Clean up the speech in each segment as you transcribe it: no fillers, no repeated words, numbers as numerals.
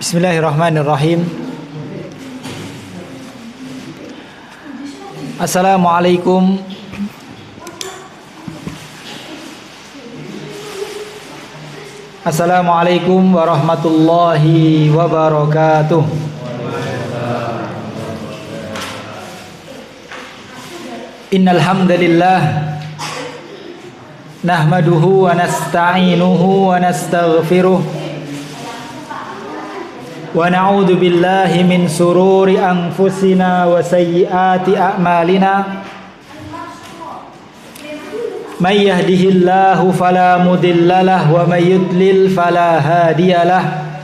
Bismillahirrahmanirrahim. Assalamualaikum warahmatullahi wabarakatuh. Innal hamdalillah nahmaduhu wa nasta'inuhu wa nastaghfiruh wa na'udzu billahi min sururi anfusina wa sayyiati a'malina. May yahdihillahu fala mudhillalah wa may yudlil fala hadiyalah.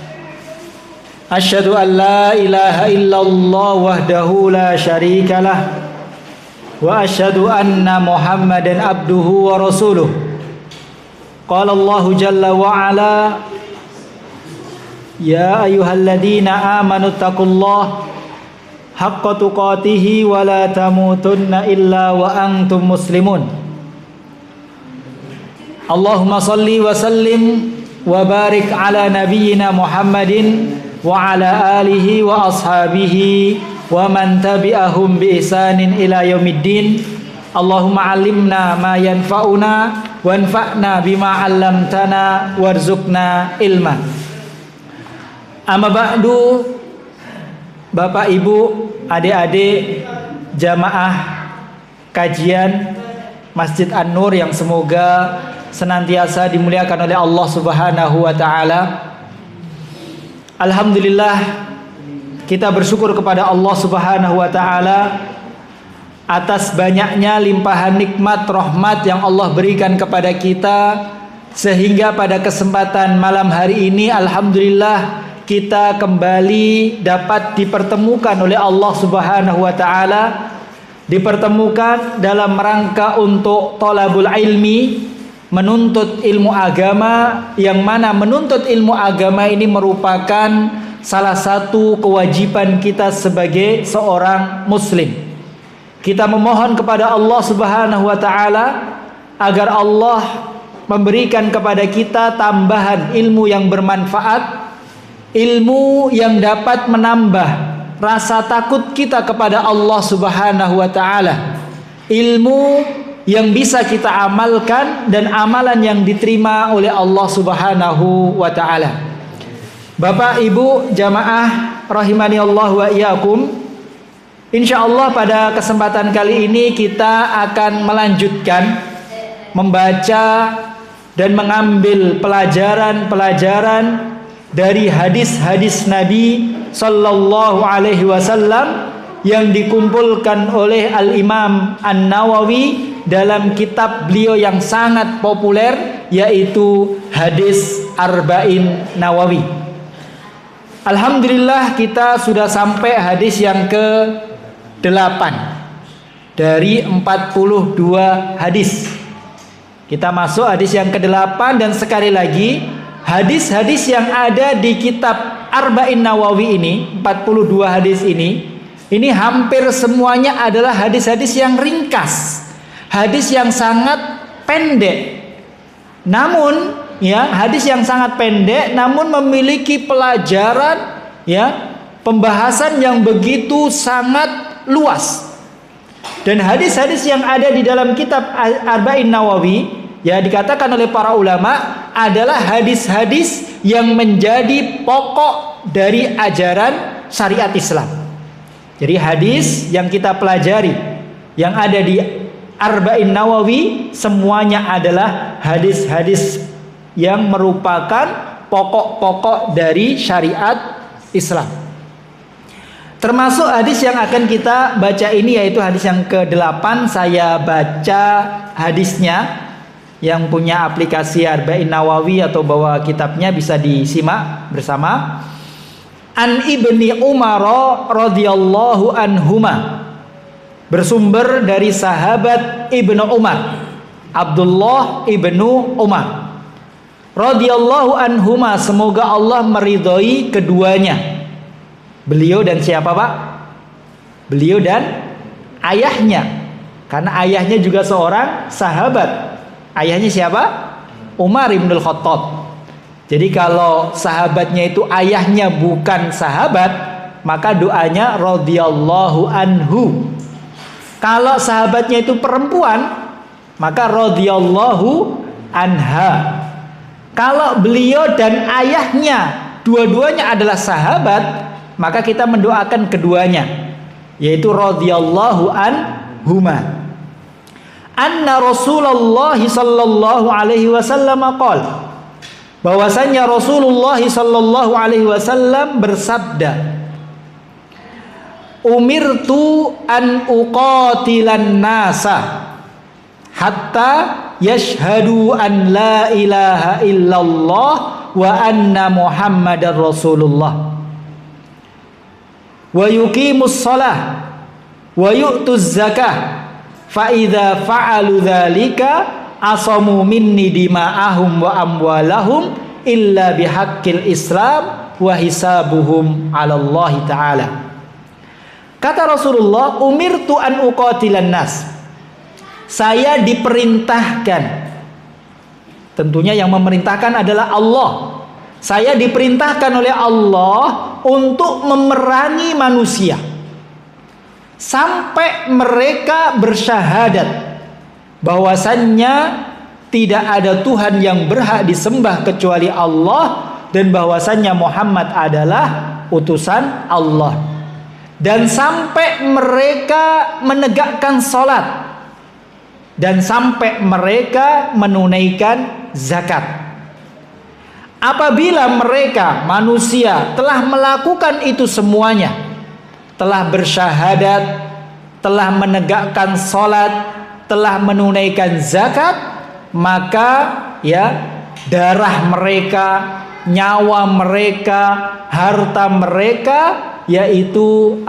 Asyhadu an la ilaha illallah wahdahu la syarikalah wa asyhadu anna Muhammadan abduhu wa rasuluh. Qala Allahu jalla wa ala, ya ayyuhalladzina amanu taqullaha haqqa tuqatih wa la tamutunna illa wa antum muslimun. Allahumma salli wa sallim wa barik ala nabiyyina Muhammadin wa ala alihi wa ashabihi wa man tabi'ahum bi ihsanin ila yaumiddin. Allahumma 'allimna ma yanfa'una wanfa'na bima 'allamtana warzuqna ilma. Amma ba'du, Bapak Ibu, adik-adik jamaah kajian Masjid An-Nur yang semoga senantiasa dimuliakan oleh Allah Subhanahu wa taala. Alhamdulillah, kita bersyukur kepada Allah Subhanahu wa taala atas banyaknya limpahan nikmat rahmat yang Allah berikan kepada kita, sehingga pada kesempatan malam hari ini alhamdulillah kita kembali dapat dipertemukan oleh Allah Subhanahu wa taala, dipertemukan dalam rangka untuk thalabul ilmi, menuntut ilmu agama, yang mana menuntut ilmu agama ini merupakan salah satu kewajiban kita sebagai seorang muslim. Kita memohon kepada Allah Subhanahu wa taala agar Allah memberikan kepada kita tambahan ilmu yang bermanfaat, ilmu yang dapat menambah rasa takut kita kepada Allah Subhanahu wa taala, ilmu yang bisa kita amalkan dan amalan yang diterima oleh Allah Subhanahu wa taala. Bapak Ibu jamaah rahimani Allah wa iyyakum, insyaallah pada kesempatan kali ini kita akan melanjutkan membaca dan mengambil pelajaran-pelajaran dari hadis-hadis Nabi sallallahu alaihi wasallam yang dikumpulkan oleh Al-Imam An-Nawawi dalam kitab beliau yang sangat populer, yaitu Hadis Arba'in Nawawi. Alhamdulillah kita sudah sampai hadis yang ke-8 dari 42 hadis. Kita masuk hadis yang ke-8, dan sekali lagi hadis-hadis yang ada di kitab Arba'in Nawawi ini, 42 hadis ini hampir semuanya adalah hadis-hadis yang ringkas, hadis yang sangat pendek. Namun hadis yang sangat pendek namun memiliki pelajaran, pembahasan yang begitu sangat luas. Dan hadis-hadis yang ada di dalam kitab Arba'in Nawawi, dikatakan oleh para ulama adalah hadis-hadis yang menjadi pokok dari ajaran syariat Islam. Jadi hadis yang kita pelajari yang ada di Arba'in Nawawi semuanya adalah hadis-hadis yang merupakan pokok-pokok dari syariat Islam. Termasuk hadis yang akan kita baca ini, yaitu hadis yang ke-8. Saya baca hadisnya. Yang punya aplikasi Arba'in Nawawi atau bawa kitabnya bisa disimak bersama. An Ibni Umar radhiyallahu anhuma, bersumber dari sahabat Ibnu Umar, Abdullah Ibnu Umar radhiyallahu anhuma, semoga Allah meridhoi keduanya. Beliau dan siapa, Pak? Beliau dan ayahnya, karena ayahnya juga seorang sahabat. Ayahnya siapa? Umar ibn Khattab. Jadi kalau sahabatnya itu ayahnya bukan sahabat, maka doanya radhiyallahu anhu. Kalau sahabatnya itu perempuan, maka radhiyallahu anha. Kalau beliau dan ayahnya dua-duanya adalah sahabat, maka kita mendoakan keduanya, yaitu radhiyallahu anhuma. Anna Rasulullah sallallahu alaihi wasallam qala, bahwasanya Rasulullah sallallahu alaihi wasallam bersabda, umirtu an uqatilan nasa hatta yashhadu an la ilaha illallah wa anna muhammadar rasulullah wa yuqimus shalah wa yu'tuz zakah fa idza fa'alu dzalika asamu minni dima'ahum wa amwalahum illa bihaqqil islam wa hisabuhum 'ala Allah taala. Kata Rasulullah, umirtu an uqatilan nas. Saya diperintahkan. Tentunya yang memerintahkan adalah Allah. Saya diperintahkan oleh Allah untuk memerangi manusia sampai mereka bersyahadat bahwasannya tidak ada Tuhan yang berhak disembah kecuali Allah, dan bahwasannya Muhammad adalah utusan Allah, dan sampai mereka menegakkan salat, dan sampai mereka menunaikan zakat. Apabila mereka manusia telah melakukan itu semuanya, telah bersyahadat, telah menegakkan salat, telah menunaikan zakat, maka ya darah mereka, nyawa mereka, harta mereka yaitu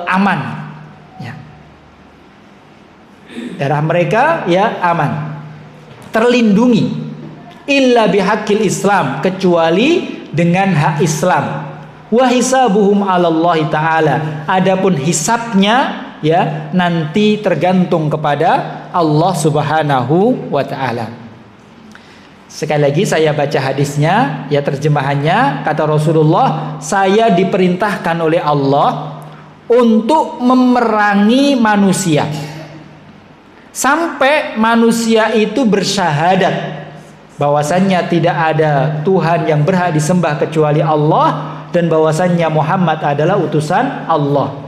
aman. Ya. Darah mereka ya aman, terlindungi. Illa bihaqqil Islam, kecuali dengan hak Islam. Wa hisabuhum 'ala Allah taala. Adapun hisabnya ya nanti tergantung kepada Allah Subhanahu wa taala. Sekali lagi saya baca hadisnya, ya terjemahannya. Kata Rasulullah, saya diperintahkan oleh Allah untuk memerangi manusia sampai manusia itu bersyahadat bahwasannya tidak ada Tuhan yang berhak disembah kecuali Allah, dan bahwasannya Muhammad adalah utusan Allah.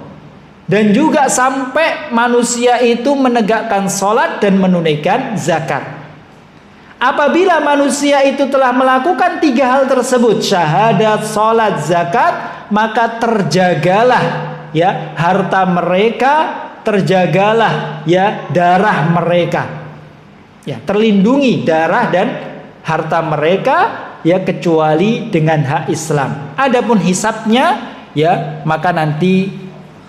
Dan juga sampai manusia itu menegakkan salat dan menunaikan zakat. Apabila manusia itu telah melakukan tiga hal tersebut, syahadat, salat, zakat, maka terjagalah ya harta mereka, terjagalah ya darah mereka. Ya, terlindungi darah dan harta mereka ya kecuali dengan hak Islam. Adapun hisabnya ya maka nanti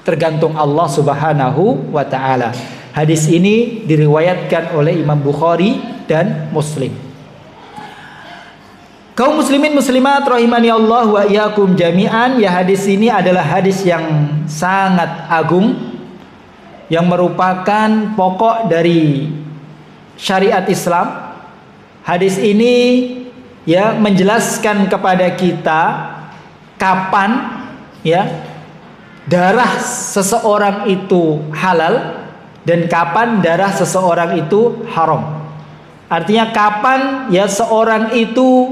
tergantung Allah Subhanahu wa taala. Hadis ini diriwayatkan oleh Imam Bukhari dan Muslim. Kaum muslimin muslimat rahimani Allah wa iyyakum jami'an, ya hadis ini adalah hadis yang sangat agung yang merupakan pokok dari syariat Islam. Hadis ini ya menjelaskan kepada kita kapan ya darah seseorang itu halal dan kapan darah seseorang itu haram. Artinya kapan ya seorang itu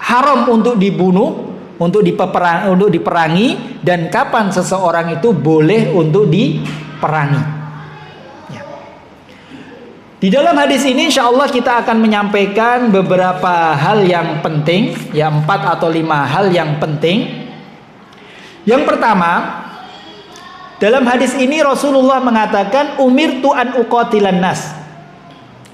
haram untuk dibunuh, untuk diperangi, dan kapan seseorang itu boleh untuk diperangi. Ya. Di dalam hadis ini insya Allah kita akan menyampaikan beberapa hal yang penting, ya 4 atau 5 hal yang penting. Yang pertama, dalam hadis ini Rasulullah mengatakan umirtu an uqatilan nas.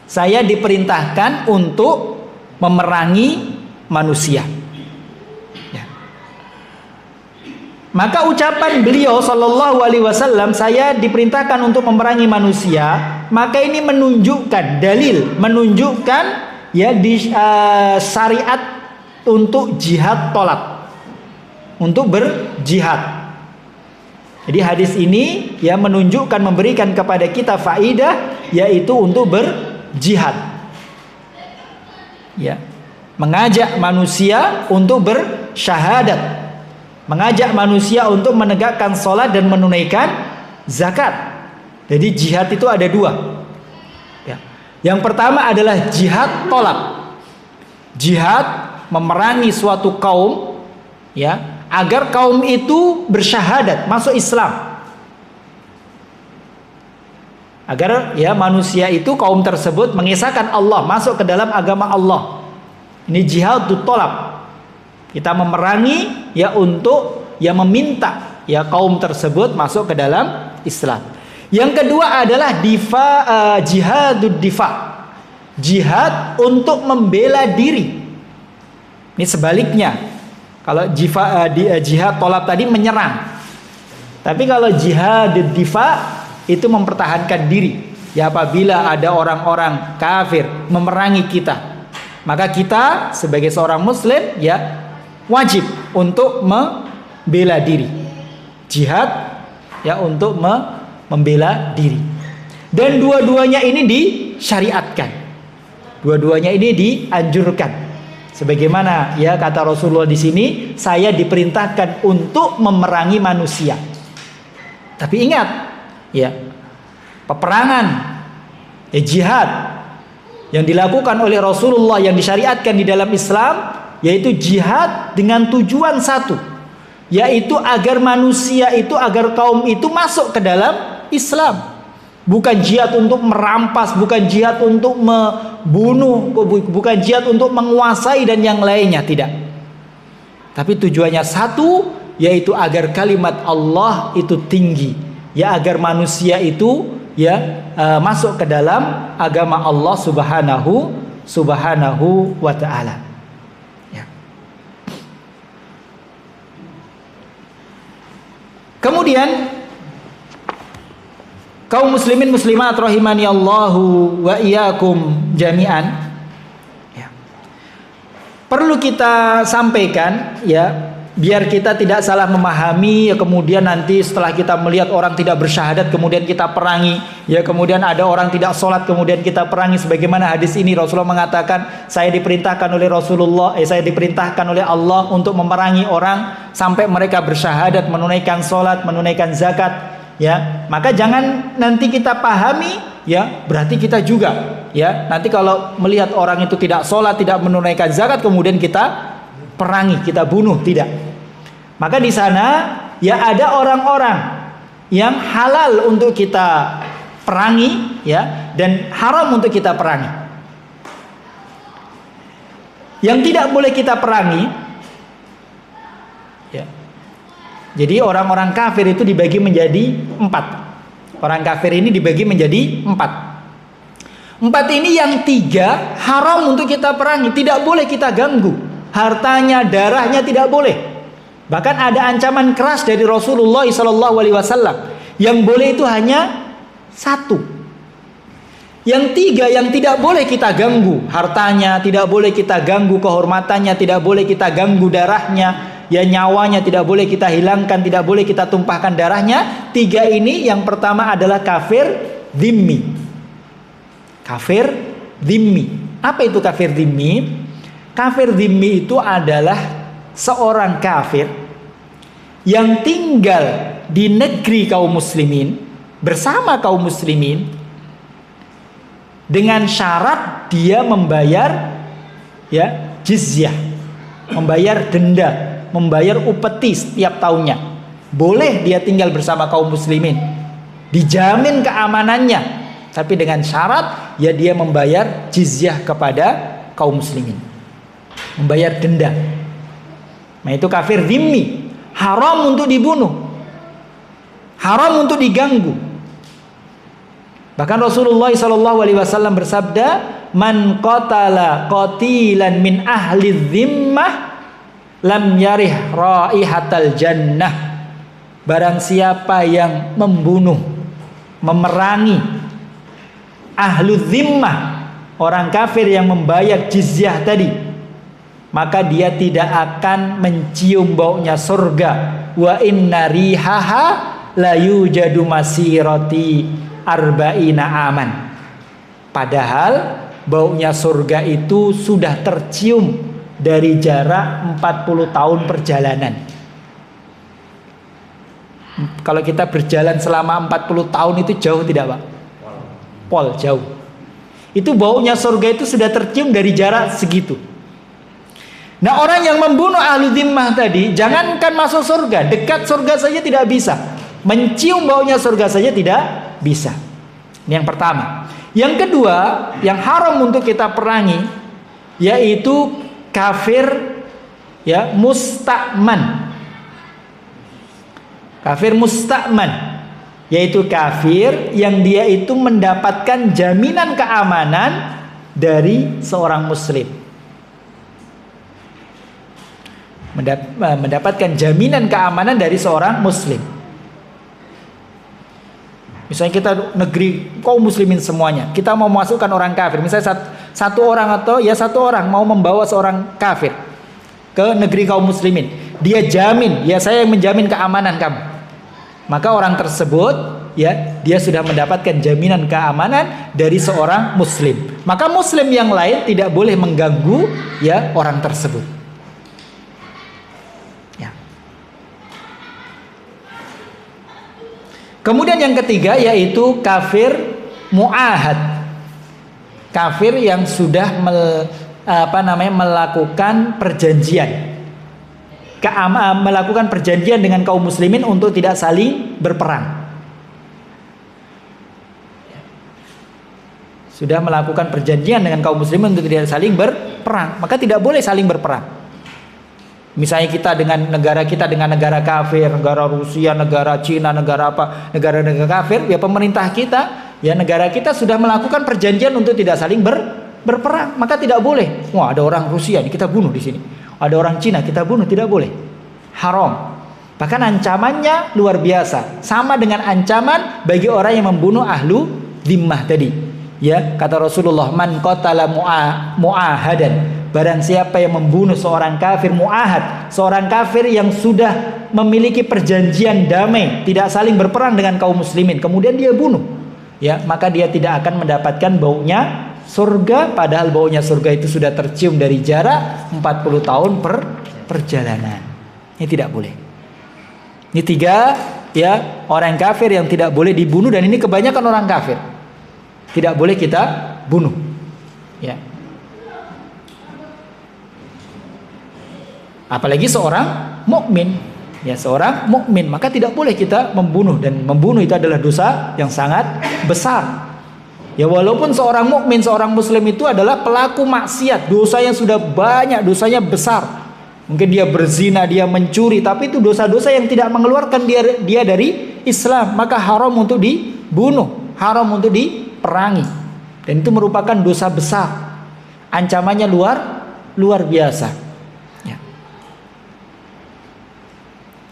Saya diperintahkan untuk memerangi manusia. Ya. Maka ucapan beliau sallallahu alaihi wasallam, saya diperintahkan untuk memerangi manusia, maka ini menunjukkan dalil, menunjukkan ya di syariat untuk jihad tolak, untuk berjihad. Jadi hadis ini ya menunjukkan, memberikan kepada kita faidah, yaitu untuk berjihad. Ya. mengajak manusia untuk bersyahadat, mengajak manusia untuk menegakkan sholat dan menunaikan zakat. Jadi jihad itu ada dua. Ya. Yang pertama adalah jihad tolak, jihad memerangi suatu kaum, ya, agar kaum itu bersyahadat, masuk Islam. Agar ya manusia itu, kaum tersebut mengesahkan Allah, masuk ke dalam agama Allah. Ini jihad tolak. Kita memerangi ya untuk ya meminta ya kaum tersebut masuk ke dalam Islam. Yang kedua adalah jihadud difa. Jihad untuk membela diri. Ini sebaliknya. Kalau jihad tolak tadi menyerang. Tapi kalau jihadud difa itu mempertahankan diri. Ya, apabila ada orang-orang kafir memerangi kita, maka kita sebagai seorang muslim ya wajib untuk membela diri. Jihad ya untuk membela diri. Dan dua-duanya ini disyariatkan. Dua-duanya ini dianjurkan. Sebagaimana ya kata Rasulullah di sini, saya diperintahkan untuk memerangi manusia. Tapi ingat, ya, peperangan, ya, jihad yang dilakukan oleh Rasulullah yang disyariatkan di dalam Islam, yaitu jihad dengan tujuan satu, yaitu agar manusia itu, agar kaum itu masuk ke dalam Islam. Bukan jihad untuk merampas, bukan jihad untuk membunuh, bukan jihad untuk menguasai dan yang lainnya, tidak. Tapi tujuannya satu, yaitu agar kalimat Allah itu tinggi, ya, agar manusia itu ya masuk ke dalam agama Allah subhanahu wa ta'ala. Ya. Kemudian kaum muslimin muslimat rahimani Allahu wa iyyakum jami'an, ya, perlu kita sampaikan ya, biar kita tidak salah memahami ya, kemudian nanti setelah kita melihat orang tidak bersyahadat kemudian kita perangi, ya, kemudian ada orang tidak sholat kemudian kita perangi. Sebagaimana hadis ini Rasulullah mengatakan, saya diperintahkan oleh saya diperintahkan oleh Allah untuk memerangi orang sampai mereka bersyahadat, menunaikan sholat, menunaikan zakat, ya. Maka jangan nanti kita pahami ya berarti kita juga ya nanti kalau melihat orang itu tidak sholat, tidak menunaikan zakat kemudian kita perangi, kita bunuh, tidak. Maka di sana ya ada orang-orang yang halal untuk kita perangi ya, dan haram untuk kita perangi. Yang tidak boleh kita perangi ya. Jadi orang-orang kafir itu dibagi menjadi 4. Orang kafir ini dibagi menjadi 4. 4 ini yang 3 haram untuk kita perangi, tidak boleh kita ganggu. Hartanya, darahnya tidak boleh. Bahkan ada ancaman keras dari Rasulullah SAW. Yang boleh itu hanya 1. Yang 3 yang tidak boleh kita ganggu, hartanya tidak boleh kita ganggu, kehormatannya tidak boleh kita ganggu, darahnya ya, nyawanya tidak boleh kita hilangkan, tidak boleh kita tumpahkan darahnya. 3 ini yang pertama adalah kafir dhimmi. Kafir dhimmi. Apa itu kafir dhimmi? Kafir dhimmi itu adalah seorang kafir yang tinggal di negeri kaum muslimin, bersama kaum muslimin, dengan syarat dia membayar ya jizyah, membayar denda, membayar upeti setiap tahunnya. Boleh dia tinggal bersama kaum muslimin, dijamin keamanannya, tapi dengan syarat ya dia membayar jizyah kepada kaum muslimin, membayar denda. Nah, itu kafir dhimmi, haram untuk dibunuh, haram untuk diganggu. Bahkan Rasulullah SAW bersabda, man qatala qatilan min ahli dhimmah lam yarih raihatal jannah. Barang siapa yang membunuh, memerangi ahlu dhimmah, orang kafir yang membayar jizyah tadi, maka dia tidak akan mencium baunya surga. Wa inna rihaha la yujadu masirati arba'ina aman. Padahal baunya surga itu sudah tercium dari jarak 40 tahun perjalanan. Kalau kita berjalan selama 40 tahun itu jauh tidak, Pak? Pol, jauh. Itu baunya surga itu sudah tercium dari jarak segitu. Nah, orang yang membunuh ahlu dhimmah tadi, jangankan masuk surga, dekat surga saja tidak bisa. Mencium baunya surga saja tidak bisa. Ini yang pertama. Yang kedua, yang haram untuk kita perangi, yaitu kafir, ya, mustakman. Kafir mustakman, yaitu kafir yang dia itu mendapatkan jaminan keamanan dari seorang muslim. Mendapatkan jaminan keamanan dari seorang muslim. Misalnya kita negeri kaum muslimin semuanya, kita mau masukkan orang kafir, misalnya satu orang atau ya satu orang mau membawa seorang kafir ke negeri kaum muslimin, dia jamin, ya saya yang menjamin keamanan kamu. Maka orang tersebut, ya, dia sudah mendapatkan jaminan keamanan dari seorang muslim. Maka muslim yang lain tidak boleh mengganggu, ya, orang tersebut. Kemudian yang ketiga yaitu kafir mu'ahad. Kafir yang sudah melakukan perjanjian. Melakukan perjanjian dengan kaum muslimin untuk tidak saling berperang. Sudah melakukan perjanjian dengan kaum muslimin untuk tidak saling berperang, maka tidak boleh saling berperang. Misalnya kita dengan negara kafir, negara Rusia, negara Cina, negara apa, negara-negara kafir, ya pemerintah kita, ya negara kita sudah melakukan perjanjian untuk tidak saling berperang, maka tidak boleh. Wah, ada orang Rusia nih, kita bunuh di sini. Ada orang Cina, kita bunuh, tidak boleh. Haram. Bahkan ancamannya luar biasa, sama dengan ancaman bagi orang yang membunuh ahlu dhimmah tadi. Ya, kata Rasulullah, man qatala mu'ahadan. Barang siapa yang membunuh seorang kafir mu'ahad, seorang kafir yang sudah memiliki perjanjian damai, tidak saling berperang dengan kaum muslimin, kemudian dia bunuh, ya, maka dia tidak akan mendapatkan baunya surga, padahal baunya surga itu sudah tercium dari jarak 40 tahun perjalanan. Ini tidak boleh. Ini tiga, ya, orang kafir yang tidak boleh dibunuh, dan ini kebanyakan orang kafir. Tidak boleh kita bunuh, ya. Apalagi seorang mukmin, ya, seorang mukmin, maka tidak boleh kita membunuh, dan membunuh itu adalah dosa yang sangat besar. Ya, walaupun seorang mukmin, seorang muslim itu adalah pelaku maksiat, dosa yang sudah banyak, dosanya besar. Mungkin dia berzina, dia mencuri, tapi itu dosa-dosa yang tidak mengeluarkan dia dari Islam, maka haram untuk dibunuh, haram untuk diperangi. Dan itu merupakan dosa besar. Ancamannya luar biasa.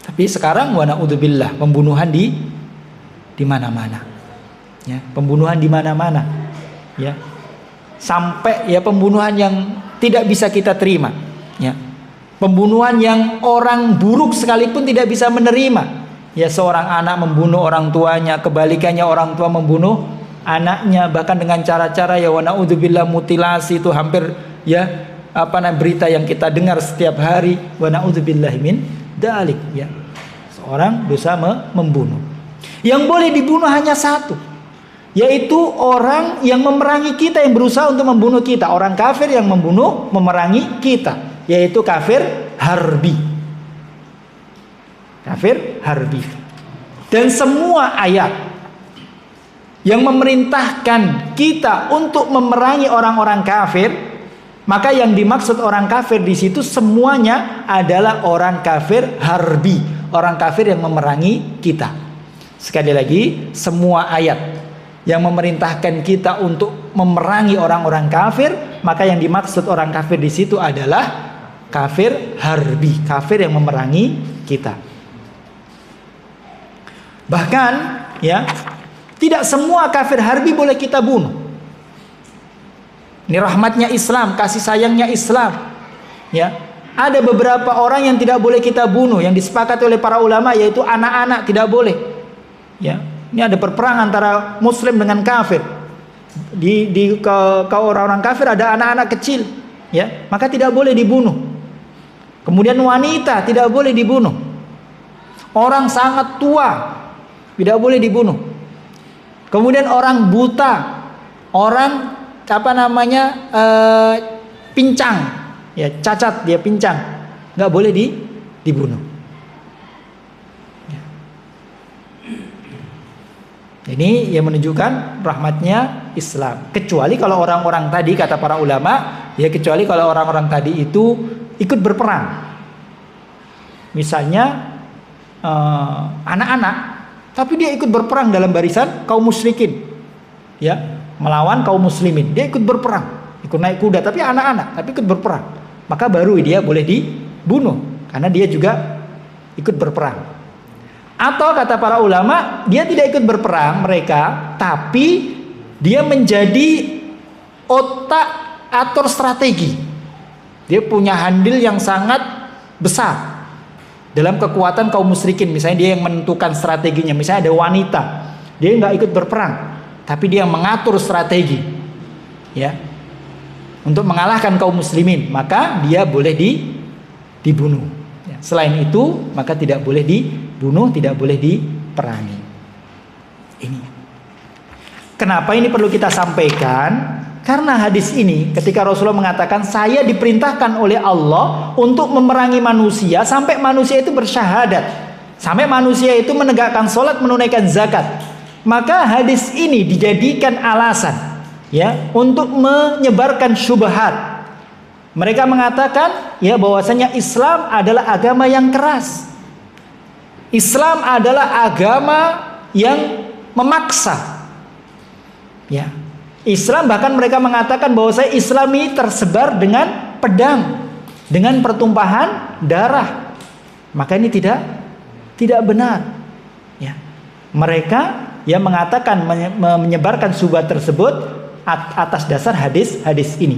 Tapi sekarang wa na'udzubillah, pembunuhan di mana-mana. Ya, pembunuhan di mana-mana. Ya. Sampai ya pembunuhan yang tidak bisa kita terima, ya. Pembunuhan yang orang buruk sekalipun tidak bisa menerima. Ya, seorang anak membunuh orang tuanya, kebalikannya orang tua membunuh anaknya, bahkan dengan cara-cara ya wa na'udzubillah, mutilasi, itu hampir ya berita yang kita dengar setiap hari, wa na'udzubillah min dalik, ya. Seorang dosa membunuh. Yang boleh dibunuh hanya satu, yaitu orang yang memerangi kita, yang berusaha untuk membunuh kita. Orang kafir yang memerangi kita, yaitu kafir harbi. Kafir harbi. Dan semua ayat yang memerintahkan kita untuk memerangi orang-orang kafir, maka yang dimaksud orang kafir di situ semuanya adalah orang kafir harbi, orang kafir yang memerangi kita. Sekali lagi, semua ayat yang memerintahkan kita untuk memerangi orang-orang kafir, maka yang dimaksud orang kafir di situ adalah kafir harbi, kafir yang memerangi kita. Bahkan, ya, tidak semua kafir harbi boleh kita bunuh. Ini rahmatnya Islam, kasih sayangnya Islam. Ya, ada beberapa orang yang tidak boleh kita bunuh, yang disepakati oleh para ulama, yaitu anak-anak tidak boleh. Ya, ini ada perperangan antara Muslim dengan kafir. ke orang-orang kafir ada anak-anak kecil, ya, maka tidak boleh dibunuh. Kemudian wanita tidak boleh dibunuh. Orang sangat tua tidak boleh dibunuh. Kemudian orang buta, orang pincang, ya, cacat, dia pincang, nggak boleh dibunuh. Ini yang menunjukkan rahmatnya Islam. Kecuali kalau orang-orang tadi, kata para ulama, ya, kecuali kalau orang-orang tadi itu ikut berperang. Misalnya anak-anak, tapi dia ikut berperang dalam barisan kaum musyrikin, ya, melawan kaum muslimin. Dia ikut berperang, ikut naik kuda, tapi anak-anak, tapi ikut berperang. Maka baru dia boleh dibunuh, karena dia juga ikut berperang. Atau kata para ulama, dia tidak ikut berperang mereka, tapi dia menjadi otak atur strategi. Dia punya andil yang sangat besar dalam kekuatan kaum musyrikin. Misalnya dia yang menentukan strateginya. Misalnya ada wanita, dia nggak ikut berperang, tapi dia mengatur strategi, ya, untuk mengalahkan kaum muslimin, maka dia boleh dibunuh. Ya. Selain itu, maka tidak boleh dibunuh, tidak boleh diperangi. Ini. Kenapa ini perlu kita sampaikan? Karena hadis ini ketika Rasulullah mengatakan, saya diperintahkan oleh Allah untuk memerangi manusia sampai manusia itu bersyahadat, sampai manusia itu menegakkan sholat, menunaikan zakat. Maka hadis ini dijadikan alasan, ya, untuk menyebarkan syubhat. Mereka mengatakan, ya, bahwasanya Islam adalah agama yang keras. Islam adalah agama yang memaksa. Ya. Islam, bahkan mereka mengatakan bahwa Islam ini tersebar dengan pedang, dengan pertumpahan darah. Maka ini tidak benar. Ya. Mereka yang mengatakan menyebarkan syubhat tersebut atas dasar hadis ini.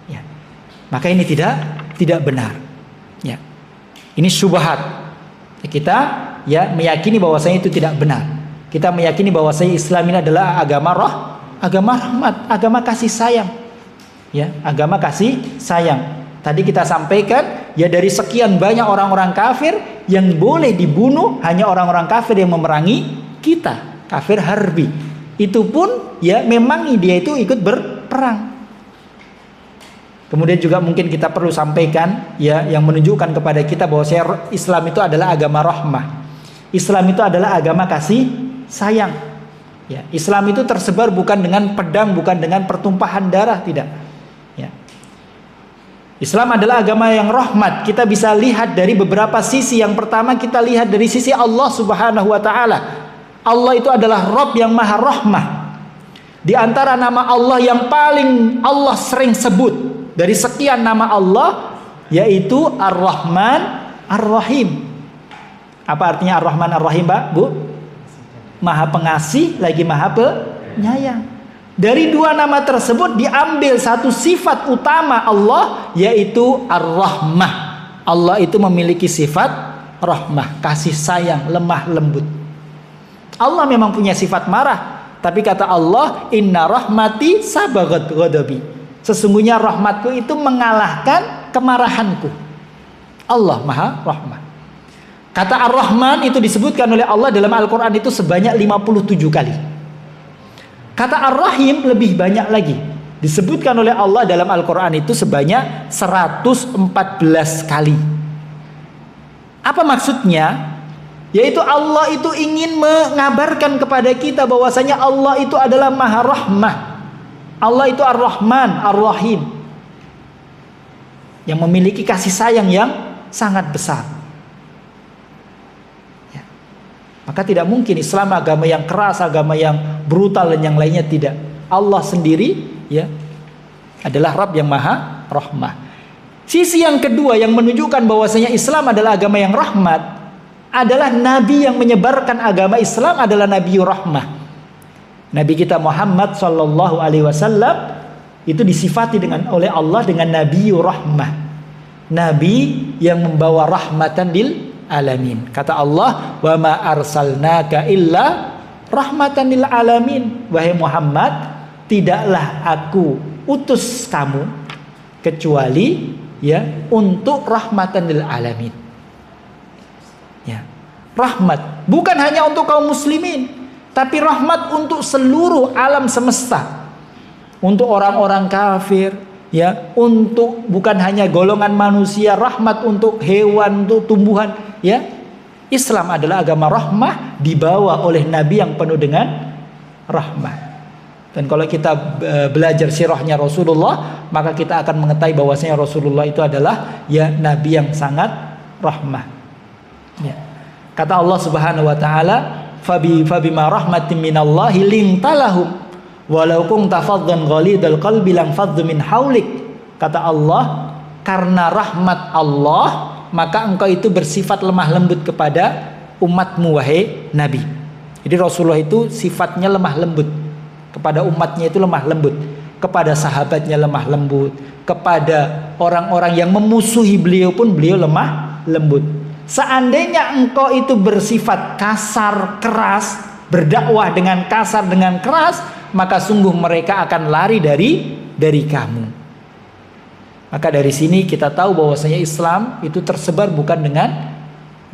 Ya. Maka ini tidak benar. Ya. Ini syubhat. Kita, ya, meyakini bahwasanya itu tidak benar. Kita meyakini bahwasanya Islam ini adalah agama rahmat, agama kasih sayang. Ya, agama kasih sayang. Tadi kita sampaikan, ya, dari sekian banyak orang-orang kafir yang boleh dibunuh hanya orang-orang kafir yang memerangi kita, kafir harbi. Itu pun, ya, memang dia itu ikut berperang. Kemudian juga mungkin kita perlu sampaikan, ya, yang menunjukkan kepada kita bahwa Islam itu adalah agama rahmah. Islam itu adalah agama kasih sayang. Ya, Islam itu tersebar bukan dengan pedang, bukan dengan pertumpahan darah, tidak. Ya. Islam adalah agama yang rahmat. Kita bisa lihat dari beberapa sisi. Yang pertama, kita lihat dari sisi Allah Subhanahu wa taala. Allah itu adalah Rabb yang Maha Rahmah. Di antara nama Allah yang paling Allah sering sebut dari sekian nama Allah, yaitu Ar-Rahman Ar-Rahim. Apa artinya Ar-Rahman Ar-Rahim, Pak, Bu? Maha pengasih lagi maha penyayang. Dari dua nama tersebut diambil satu sifat utama Allah, yaitu Ar-Rahmah. Allah itu memiliki sifat rahmah, kasih sayang, lemah lembut. Allah memang punya sifat marah, tapi kata Allah, inna rahmati sabagat ghadabi. Sesungguhnya rahmatku itu mengalahkan kemarahanku. Allah maha rahmah. Kata Ar-Rahman itu disebutkan oleh Allah dalam Al-Quran itu sebanyak 57 kali. Kata Ar-Rahim lebih banyak lagi. Disebutkan oleh Allah dalam Al-Quran itu sebanyak 114 kali. Apa maksudnya? Yaitu Allah itu ingin mengabarkan kepada kita bahwasanya Allah itu adalah Maha Rahmah. Allah itu Ar-Rahman, Ar-Rahim, yang memiliki kasih sayang yang sangat besar. Ya. Maka tidak mungkin Islam agama yang keras, agama yang brutal dan yang lainnya, tidak. Allah sendiri, ya, adalah Rabb yang Maha Rahmah. Sisi yang kedua yang menunjukkan bahwasanya Islam adalah agama yang rahmat adalah Nabi yang menyebarkan agama Islam adalah Nabi Rahmah. Nabi kita Muhammad sallallahu alaihi wasallam itu disifati oleh Allah dengan Nabi Rahmah. Nabi yang membawa rahmatan lil alamin. Kata Allah, "Wa ma arsalnaka illa rahmatan lil alamin." Wahai Muhammad, tidaklah aku utus kamu kecuali ya untuk rahmatan lil alamin. Ya. Rahmat bukan hanya untuk kaum muslimin, tapi rahmat untuk seluruh alam semesta. Untuk orang-orang kafir, ya, untuk bukan hanya golongan manusia, rahmat untuk hewan, untuk tumbuhan, ya. Islam adalah agama rahmah, dibawa oleh nabi yang penuh dengan rahmah. Dan kalau kita belajar sirahnya Rasulullah, maka kita akan mengetahui bahwasanya Rasulullah itu adalah ya nabi yang sangat rahmah. Ya. Kata Allah Subhanahu wa taala, "Fabima rahmatin minallahi lintalahum walau kunta faddan ghalidal qalbi lam faddu min haulik." Kata Allah, karena rahmat Allah, maka engkau itu bersifat lemah lembut kepada umatmu wahai Nabi. Jadi Rasulullah itu sifatnya lemah lembut. Kepada umatnya itu lemah lembut, kepada sahabatnya lemah lembut, kepada orang-orang yang memusuhi beliau pun beliau lemah lembut. Seandainya engkau itu bersifat kasar, keras, berdakwah dengan kasar, dengan keras, maka sungguh mereka akan lari dari kamu. Maka dari sini kita tahu bahwasanya Islam itu tersebar bukan dengan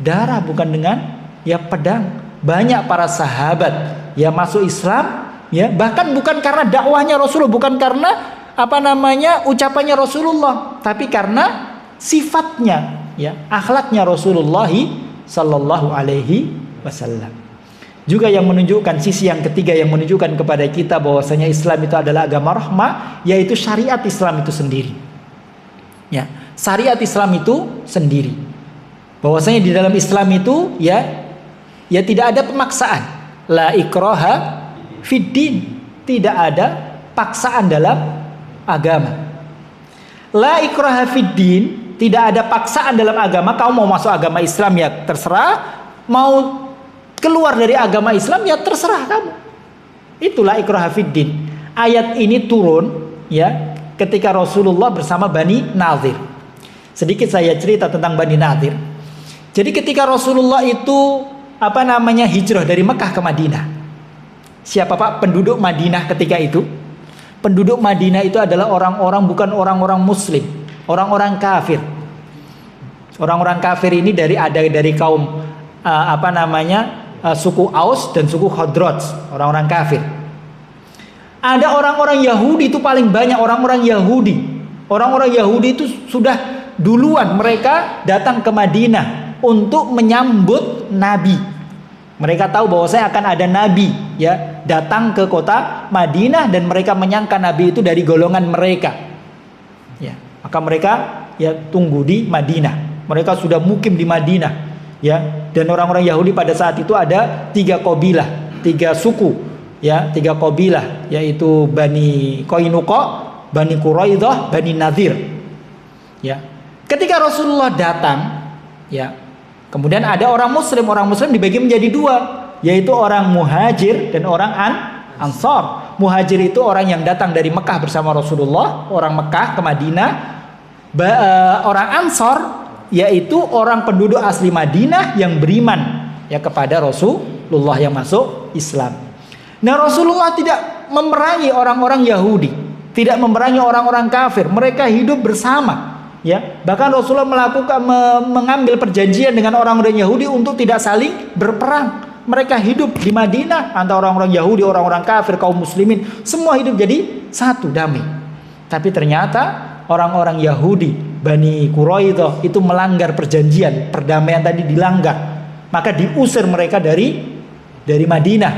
darah, bukan dengan ya pedang. Banyak para sahabat yang masuk Islam, ya, bahkan bukan karena dakwahnya Rasulullah, bukan karena ucapannya Rasulullah, tapi karena sifatnya, ya, akhlaknya Rasulullah sallallahu alaihi wasallam. Juga yang menunjukkan sisi yang ketiga yang menunjukkan kepada kita bahwasanya Islam itu adalah agama rahmah, yaitu syariat Islam itu sendiri. Ya, syariat Islam itu sendiri. Bahwasanya di dalam Islam itu ya tidak ada pemaksaan. La ikraha fiddin, tidak ada paksaan dalam agama. La ikraha fiddin, tidak ada paksaan dalam agama. Kau mau masuk agama Islam ya terserah, mau keluar dari agama Islam ya terserah kamu. Itulah ikraha fiddin. Ayat ini turun ya ketika Rasulullah bersama Bani Nadir. Sedikit saya cerita tentang Bani Nadir. Jadi ketika Rasulullah itu hijrah dari Mekah ke Madinah. Siapa Pak penduduk Madinah ketika itu? Penduduk Madinah itu adalah orang-orang, bukan orang-orang muslim, orang-orang kafir. Orang-orang kafir ini dari kaum suku Aus dan suku Khazraj, orang-orang kafir. Ada orang-orang Yahudi itu paling banyak, orang-orang Yahudi. Orang-orang Yahudi itu sudah duluan mereka datang ke Madinah untuk menyambut Nabi. Mereka tahu bahwa saya akan ada Nabi ya datang ke kota Madinah, dan mereka menyangka Nabi itu dari golongan mereka. Ya, maka mereka ya tunggu di Madinah. Mereka sudah mukim di Madinah ya, dan orang-orang Yahudi pada saat itu ada 3 kabilah, 3 suku ya, 3 kabilah, yaitu Bani Qainuqa, Bani Quraidah, Bani Nadir. Ya. Ketika Rasulullah datang ya, kemudian ada orang muslim dibagi menjadi 2, yaitu orang muhajir dan orang ansor. Muhajir itu orang yang datang dari Mekah bersama Rasulullah, orang Mekah ke Madinah. Orang ansor yaitu orang penduduk asli Madinah yang beriman ya kepada Rasulullah, yang masuk Islam. Nah, Rasulullah tidak memerangi orang-orang Yahudi, tidak memerangi orang-orang kafir. Mereka hidup bersama. Ya, bahkan Rasulullah mengambil perjanjian dengan orang-orang Yahudi untuk tidak saling berperang. Mereka hidup di Madinah antara orang-orang Yahudi, orang-orang kafir, kaum muslimin, semua hidup jadi satu, damai. Tapi ternyata orang-orang Yahudi, Bani Quraidah itu melanggar perjanjian, perdamaian tadi dilanggar. Maka diusir mereka dari Madinah.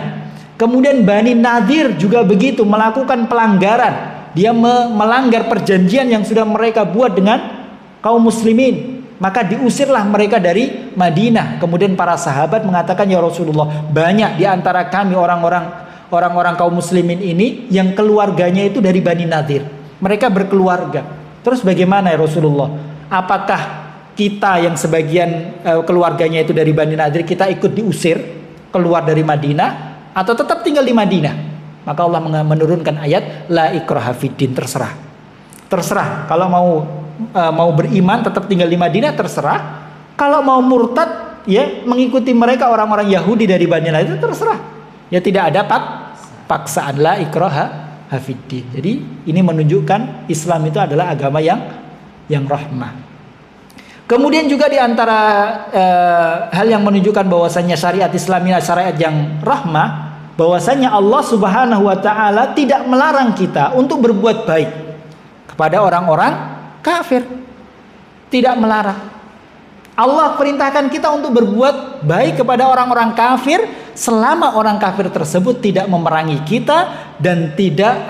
Kemudian Bani Nadir juga begitu, melakukan pelanggaran. Dia melanggar perjanjian yang sudah mereka buat dengan kaum muslimin. Maka diusirlah mereka dari Madinah. Kemudian para sahabat mengatakan, ya Rasulullah, banyak di antara kami orang-orang kaum muslimin ini yang keluarganya itu dari Bani Nadir. Mereka berkeluarga. Terus bagaimana ya Rasulullah? Apakah kita yang sebagian keluarganya itu dari Bani Nadir, kita ikut diusir keluar dari Madinah, atau tetap tinggal di Madinah? Maka Allah menurunkan ayat la ikraha fiddin, terserah. Terserah. Kalau mau beriman tetap tinggal di Madinah, terserah. Kalau mau murtad ya mengikuti mereka orang-orang Yahudi dari Bani Nadir, itu terserah. Ya tidak ada paksaan, la ikraha hafiddin. Jadi ini menunjukkan Islam itu adalah agama yang rahmah. Kemudian juga di antara hal yang menunjukkan bahwasanya syariat Islam ini syariat yang rahmah, bahwasanya Allah Subhanahu wa taala tidak melarang kita untuk berbuat baik kepada orang-orang kafir. Tidak melarang. Allah perintahkan kita untuk berbuat baik kepada orang-orang kafir selama orang kafir tersebut tidak memerangi kita dan tidak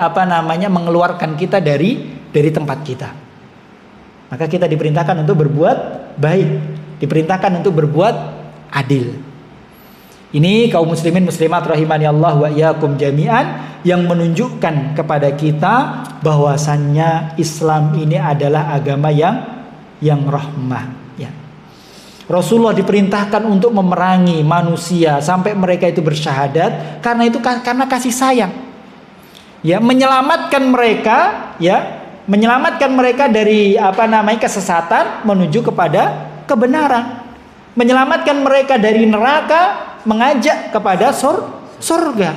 mengeluarkan kita dari tempat kita. Maka kita diperintahkan untuk berbuat baik, diperintahkan untuk berbuat adil. Ini kaum muslimin muslimat rahimani Allah wa iyyakum jami'an yang menunjukkan kepada kita bahwasannya Islam ini adalah agama yang rahmah. Rasulullah diperintahkan untuk memerangi manusia sampai mereka itu bersyahadat karena kasih sayang. Menyelamatkan mereka dari kesesatan menuju kepada kebenaran. Menyelamatkan mereka dari neraka mengajak kepada surga.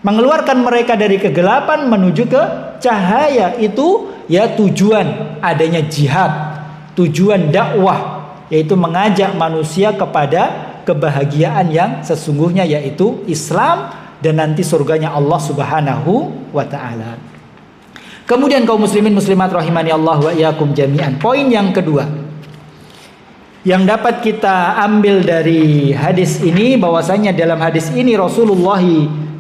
Mengeluarkan mereka dari kegelapan menuju ke cahaya. Itu tujuan adanya jihad, tujuan dakwah, yaitu mengajak manusia kepada kebahagiaan yang sesungguhnya, yaitu Islam dan nanti surganya Allah Subhanahu wa taala. Kemudian kaum muslimin muslimat rahimani Allah wa iyyakum jami'an. Poin yang kedua yang dapat kita ambil dari hadis ini, bahwasanya dalam hadis ini Rasulullah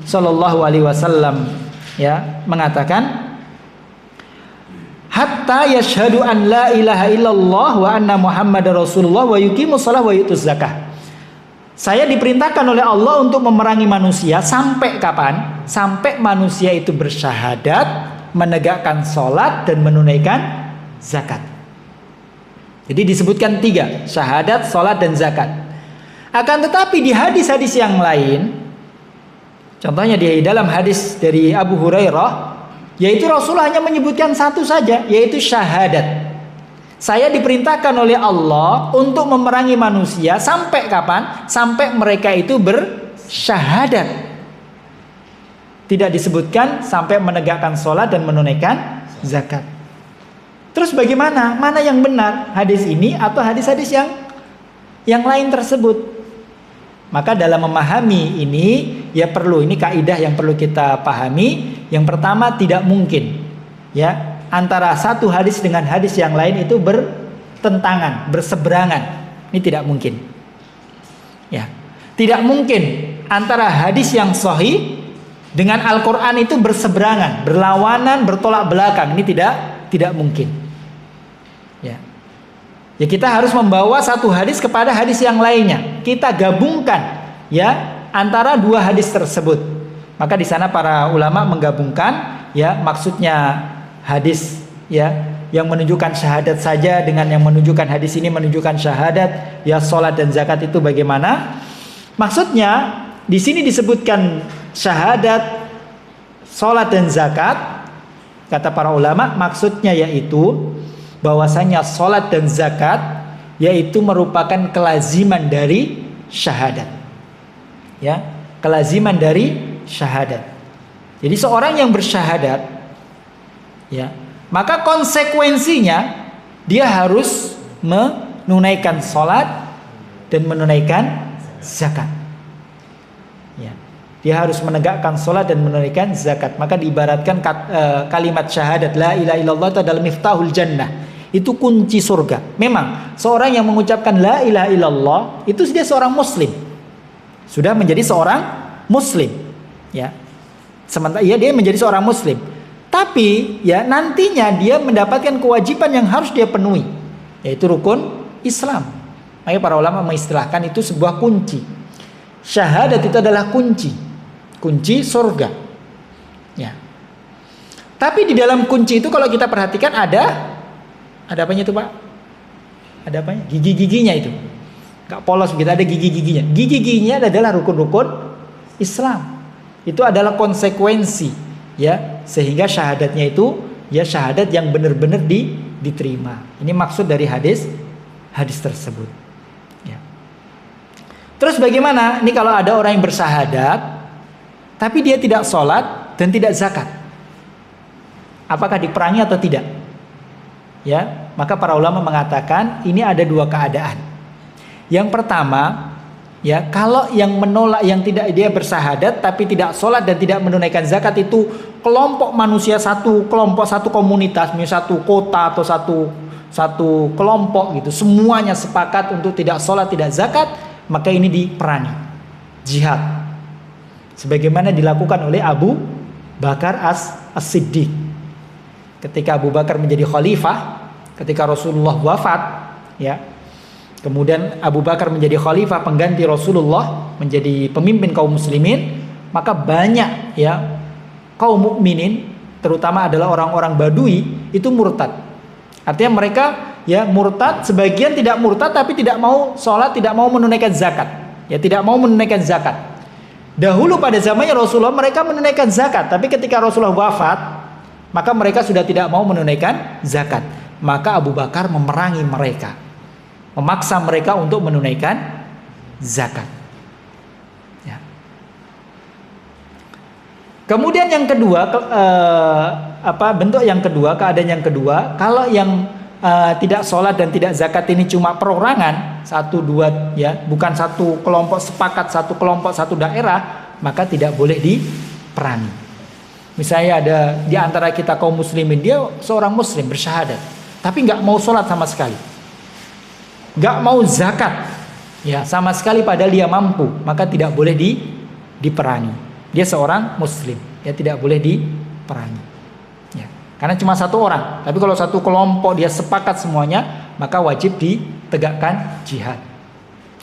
sallallahu alaihi wasallam mengatakan, hatta yashhadu an la ilaha illallah wa anna muhammadar rasulullah wa yuqimus shalah wa yutuz zakah. Saya diperintahkan oleh Allah untuk memerangi manusia sampai kapan? Sampai manusia itu bersyahadat, menegakkan salat dan menunaikan zakat. Jadi disebutkan 3, syahadat, salat dan zakat. Akan tetapi di hadis-hadis yang lain, contohnya di dalam hadis dari Abu Hurairah, yaitu Rasulullah hanya menyebutkan satu saja, yaitu syahadat. Saya diperintahkan oleh Allah untuk memerangi manusia sampai kapan? Sampai mereka itu bersyahadat. Tidak disebutkan sampai menegakkan sholat dan menunaikan zakat. Terus bagaimana? Mana yang benar? Hadis ini atau hadis-hadis yang lain tersebut? Maka dalam memahami ini ini kaidah yang perlu kita pahami. Yang pertama, tidak mungkin antara satu hadis dengan hadis yang lain itu bertentangan, berseberangan. Ini tidak mungkin. Tidak mungkin antara hadis yang sahih dengan Al-Qur'an itu berseberangan, berlawanan, bertolak belakang. Ini tidak mungkin. Kita harus membawa satu hadis kepada hadis yang lainnya. Kita gabungkan antara dua hadis tersebut. Maka di sana para ulama menggabungkan maksudnya hadis yang menunjukkan syahadat saja dengan yang menunjukkan hadis ini menunjukkan syahadat salat dan zakat itu bagaimana? Maksudnya di sini disebutkan syahadat, salat dan zakat. Kata para ulama maksudnya yaitu bahwasanya salat dan zakat yaitu merupakan kelaziman dari syahadat. Kelaziman dari syahadat. Jadi seorang yang bersyahadat maka konsekuensinya dia harus menunaikan salat dan menunaikan zakat. Dia harus menegakkan salat dan menunaikan zakat. Maka diibaratkan kalimat syahadat la ilaha illallah itu adalah miftahul jannah. Itu kunci surga. Memang seorang yang mengucapkan la ilaha illallah itu dia seorang muslim. Sudah menjadi seorang muslim. Sementara dia menjadi seorang muslim. Tapi nantinya dia mendapatkan kewajiban yang harus dia penuhi, yaitu rukun Islam. Makanya para ulama mengistilahkan itu sebuah kunci. Syahadat itu adalah kunci surga. Tapi di dalam kunci itu kalau kita perhatikan ada apanya itu Pak? Ada apanya? Gigi-giginya itu. Gak polos begitu, ada gigi-giginya. Gigi-giginya adalah rukun-rukun Islam. Itu adalah konsekuensi sehingga syahadatnya itu syahadat yang benar-benar diterima. Ini maksud dari hadis tersebut. Terus bagaimana? Ini kalau ada orang yang bersyahadat tapi dia tidak sholat dan tidak zakat. apakah diperangi atau tidak? Ya, maka para ulama mengatakan ini ada dua keadaan. Yang pertama, ya, kalau yang menolak, yang tidak, dia bersahadat tapi tidak sholat dan tidak menunaikan zakat, itu kelompok manusia, satu kelompok, satu komunitas, misalnya satu kota atau satu kelompok gitu, semuanya sepakat untuk tidak sholat, tidak zakat, maka ini diperangi, jihad, sebagaimana dilakukan oleh Abu Bakar As-Siddiq ketika Abu Bakar menjadi khalifah, ketika Rasulullah wafat, ya, kemudian Abu Bakar menjadi khalifah pengganti Rasulullah, menjadi pemimpin kaum muslimin, maka banyak, ya, kaum mukminin, terutama adalah orang-orang Badui, itu murtad. Artinya mereka, ya, murtad. Sebagian tidak murtad tapi tidak mau sholat, tidak mau menunaikan zakat, ya, tidak mau menunaikan zakat. Dahulu pada zamannya Rasulullah mereka menunaikan zakat, tapi ketika Rasulullah wafat, maka mereka sudah tidak mau menunaikan zakat. Maka Abu Bakar memerangi mereka, memaksa mereka untuk menunaikan zakat. Ya. Kemudian yang kedua, bentuk yang kedua, keadaan yang kedua, kalau yang tidak sholat dan tidak zakat ini cuma perorangan, satu dua, ya, bukan satu kelompok sepakat, satu kelompok, satu daerah, maka tidak boleh diperangi. Misalnya ada di antara kita kaum muslimin, dia seorang muslim bersyahadat, tapi nggak mau sholat sama sekali, nggak mau zakat, ya, sama sekali, padahal dia mampu, maka tidak boleh diperangi. Dia seorang muslim, ya, tidak boleh diperangi, ya, karena cuma satu orang. Tapi kalau satu kelompok dia sepakat semuanya, maka wajib ditegakkan jihad.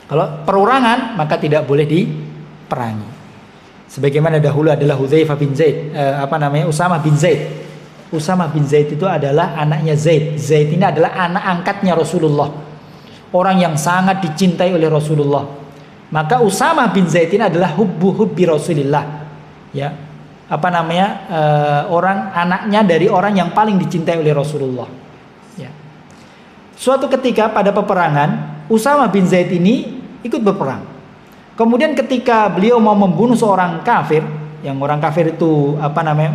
Kalau perorangan, maka tidak boleh diperangi. Sebagaimana dahulu adalah Hudzaifah bin Zaid, Usamah bin Zaid. Usamah bin Zaid itu adalah anaknya Zaid. Zaid ini adalah anak angkatnya Rasulullah, orang yang sangat dicintai oleh Rasulullah. Maka Usamah bin Zaid ini adalah hubbi Rasulillah, ya, orang anaknya dari orang yang paling dicintai oleh Rasulullah, ya. Suatu ketika pada peperangan, Usamah bin Zaid ini ikut berperang. Kemudian ketika beliau mau membunuh seorang kafir, yang orang kafir itu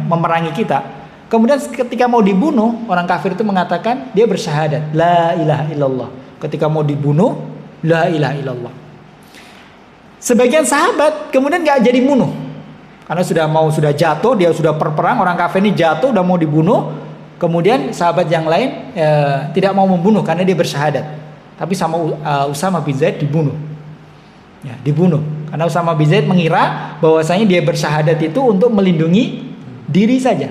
memerangi kita, kemudian ketika mau dibunuh, orang kafir itu mengatakan dia bersyahadat, la ilaha illallah. Ketika mau dibunuh, la ilaha illallah. Sebagian sahabat kemudian nggak jadi bunuh, karena sudah jatuh, dia sudah berperang, orang kafir ini jatuh, udah mau dibunuh. Kemudian sahabat yang lain tidak mau membunuh karena dia bersyahadat, tapi sama Usamah bin Zaid dibunuh, ya, dibunuh karena Usamah bin Zaid mengira bahwasanya dia bersyahadat itu untuk melindungi diri saja.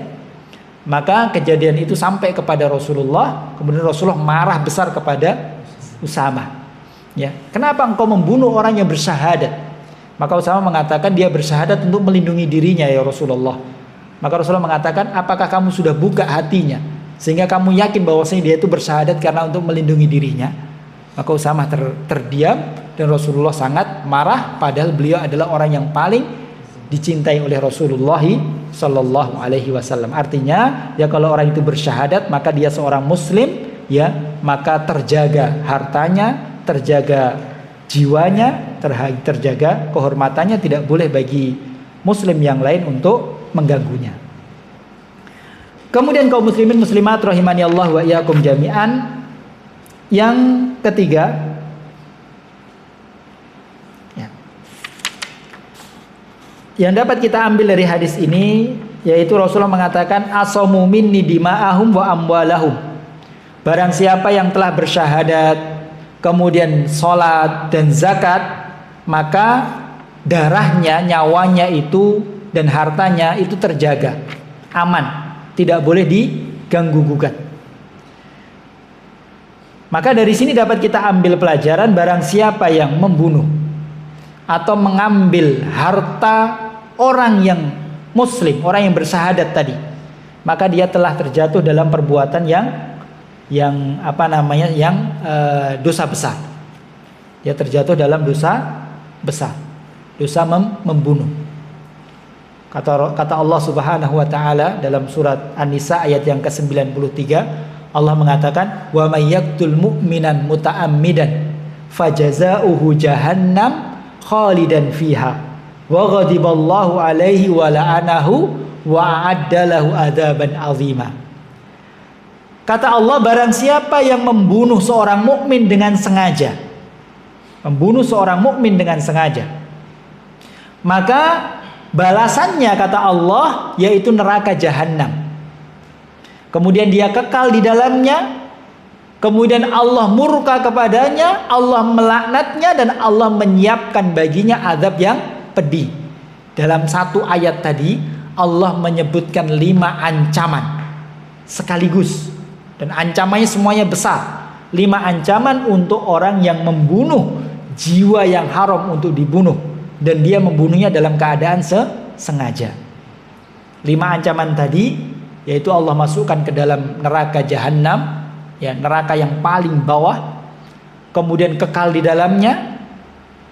Maka kejadian itu sampai kepada Rasulullah, kemudian Rasulullah marah besar kepada Usamah, ya, kenapa engkau membunuh orang yang bersyahadat? Maka Usamah mengatakan dia bersyahadat untuk melindungi dirinya, ya Rasulullah. Maka Rasulullah mengatakan, apakah kamu sudah buka hatinya sehingga kamu yakin bahwasanya dia itu bersyahadat karena untuk melindungi dirinya? Maka Usamah terdiam, dan Rasulullah sangat marah, padahal beliau adalah orang yang paling dicintai oleh Rasulullah Sallallahu Alaihi Wasallam. Artinya, ya, kalau orang itu bersyahadat maka dia seorang muslim, ya, maka terjaga hartanya, terjaga jiwanya, terjaga kehormatannya, tidak boleh bagi muslim yang lain untuk mengganggunya. Kemudian kaum muslimin muslimat rahimani Allah wa iyyakum jami'an, yang ketiga, ya, yang dapat kita ambil dari hadis ini, yaitu Rasulullah mengatakan, asamu minni dima'ahum wa amwalahum. Barang siapa yang telah bersyahadat, kemudian sholat dan zakat, maka darahnya, nyawanya itu dan hartanya itu terjaga, aman, tidak boleh diganggu gugat. Maka dari sini dapat kita ambil pelajaran, barang siapa yang membunuh atau mengambil harta orang yang muslim, orang yang bersyahadat tadi, maka dia telah terjatuh dalam perbuatan yang dosa besar. Dia terjatuh dalam dosa besar, dosa membunuh. Kata Allah Subhanahu wa taala dalam surat An-Nisa ayat yang ke-93, Allah mengatakan, wa may yaqtul mu'minan muta'ammidan fajazaohu jahannam khalidan fiha wa ghadiballahu alaihi wa la'anahu wa a'adda lahu adzaban 'azima. Kata Allah, barang siapa yang membunuh seorang mukmin dengan sengaja, membunuh seorang mukmin dengan sengaja, maka balasannya kata Allah yaitu neraka jahanam. Kemudian dia kekal di dalamnya. Kemudian Allah murka kepadanya, Allah melaknatnya, dan Allah menyiapkan baginya azab yang pedih. Dalam satu ayat tadi Allah menyebutkan 5 ancaman sekaligus, dan ancamannya semuanya besar. 5 ancaman untuk orang yang membunuh jiwa yang haram untuk dibunuh, dan dia membunuhnya dalam keadaan sengaja. 5 ancaman tadi yaitu Allah masukkan ke dalam neraka jahanam, ya, neraka yang paling bawah, kemudian kekal di dalamnya,